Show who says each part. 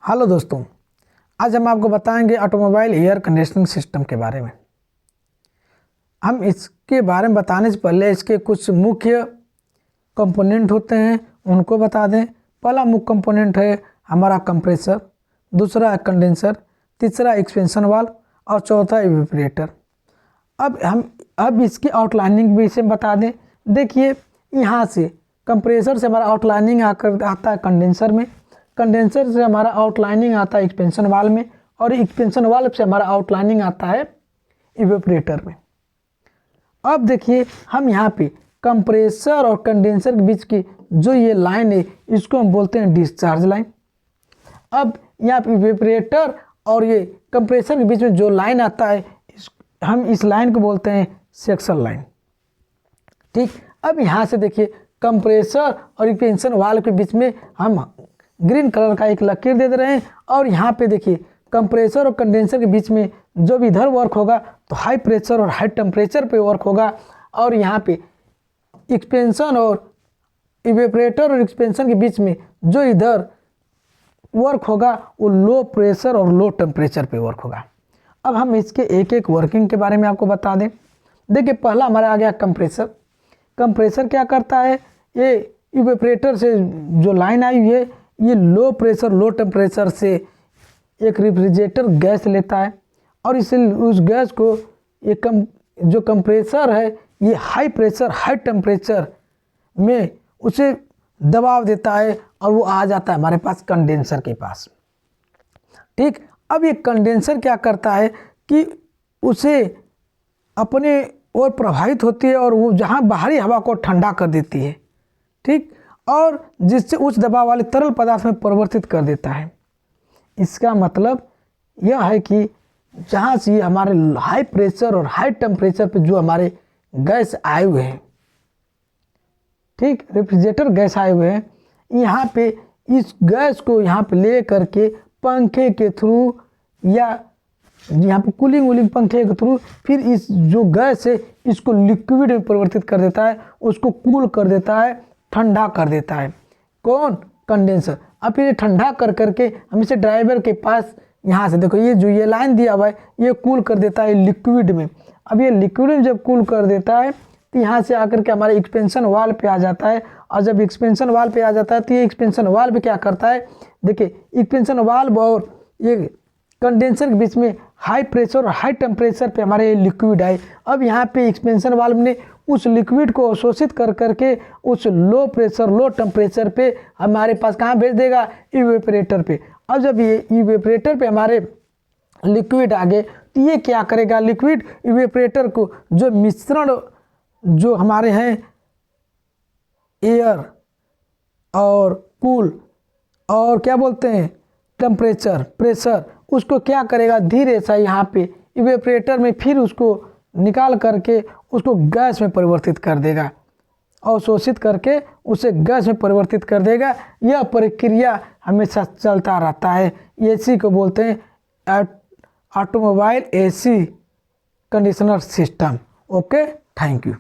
Speaker 1: Hello दोस्तों, आज हम आपको बताएंगे ऑटोमोबाइल एयर कंडीशनिंग सिस्टम के बारे में। हम इसके बारे में बताने से पहले इसके कुछ मुख्य कंपोनेंट होते हैं उनको बता दें। पहला मुख्य कंपोनेंट है हमारा कंप्रेसर, दूसरा है कंडेंसर, तीसरा एक्सपेंशन वाल्व और चौथा इवेपोरेटर। अब इसकी आउटलाइनिंग भी इसे बता दें। देखिए, यहाँ से कंप्रेसर से हमारा आउटलाइनिंग आता है कंडेंसर में, कंडेंसर से हमारा आउटलाइनिंग आता है एक्सपेंशन वाल्व में और एक्सपेंशन वाल्व से हमारा आउटलाइनिंग आता है इवेपोरेटर में। अब देखिए, हम यहाँ पे कंप्रेसर और कंडेंसर के बीच की जो ये लाइन है इसको हम बोलते हैं डिस्चार्ज लाइन। अब यहाँ पे इवेपोरेटर और ये कंप्रेसर के बीच में जो लाइन आता है हम इस लाइन को बोलते हैं सेक्शन लाइन। ठीक, अब यहाँ से देखिए कंप्रेसर और एक्सपेंशन वाल्व के बीच में हम ग्रीन कलर का एक लकीर दे रहे हैं और यहाँ पे देखिए कंप्रेसर और कंडेंसर के बीच में जो भी इधर वर्क होगा तो हाई प्रेशर और हाई टेम्परेचर पे वर्क होगा, और यहाँ पे एक्सपेंशन और इवेपोरेटर और एक्सपेंशन के बीच में जो इधर वर्क होगा वो लो प्रेशर और लो टेम्परेचर पे वर्क होगा। अब हम इसके एक एक वर्किंग के बारे में आपको बता दें। देखिए, पहला हमारा आ गया कंप्रेसर। कंप्रेसर क्या करता है, ये इवेपोरेटर से जो लाइन आई हुई है ये लो प्रेशर लो टेम्परेचर से एक रेफ्रिजरेटर गैस लेता है और इसे उस गैस को ये जो कंप्रेसर है ये हाई प्रेशर हाई टेम्परेचर में उसे दबाव देता है और वो आ जाता है हमारे पास कंडेंसर के पास। ठीक, अब ये कंडेंसर क्या करता है कि उसे अपने ओर प्रभावित होती है और वो जहाँ बाहरी हवा को ठंडा कर देती है। ठीक, और जिससे उच्च दबाव वाले तरल पदार्थ में परिवर्तित कर देता है। इसका मतलब यह है कि जहाँ से हमारे हाई प्रेशर और हाई टेम्परेचर पे जो हमारे गैस आए हुए हैं, ठीक, रेफ्रिजरेटर गैस आए हुए हैं, यहाँ पे इस गैस को यहाँ पे ले करके पंखे के थ्रू या यहाँ पे कूलिंग पंखे के थ्रू फिर इस जो गैस है इसको लिक्विड में परिवर्तित कर देता है, उसको कूल कर देता है, ठंडा कर देता है। कौन? कंडेंसर। अब फिर ये ठंडा कर करके हम इसे ड्राइवर के पास यहाँ से देखो ये जो ये लाइन दिया हुआ है ये कूल कर देता है लिक्विड में। अब ये लिक्विड में जब कूल कर देता है तो यहाँ से आकर के हमारे एक्सपेंशन वाल्व पे आ जाता है, और जब एक्सपेंशन वाल्व पे आ जाता है तो ये एक्सपेंशन वाल्व क्या करता है, देखिए एक्सपेंशन वाल्व और ये कंडेंसर के बीच में हाई प्रेशर और हाई टेम्परेचर पे हमारे लिक्विड आए। अब यहाँ पे एक्सपेंशन वाल्व ने उस लिक्विड को अवशोषित कर करके उस लो प्रेशर लो टेम्परेचर पे हमारे पास कहाँ भेज देगा, इवेपोरेटर पे। अब जब ये इवेपोरेटर पे हमारे लिक्विड आ गए तो ये क्या करेगा, लिक्विड इवेपोरेटर को जो मिश्रण जो हमारे हैं एयर और कूल और क्या बोलते हैं टेम्परेचर प्रेशर, उसको क्या करेगा धीरे सा यहाँ पे इवेपोरेटर में फिर उसको निकाल करके उसको गैस में परिवर्तित कर देगा, अवशोषित करके उसे गैस में परिवर्तित कर देगा। यह प्रक्रिया हमेशा चलता रहता है। एसी को बोलते हैं automobile AC conditioner system. Okay, thank you.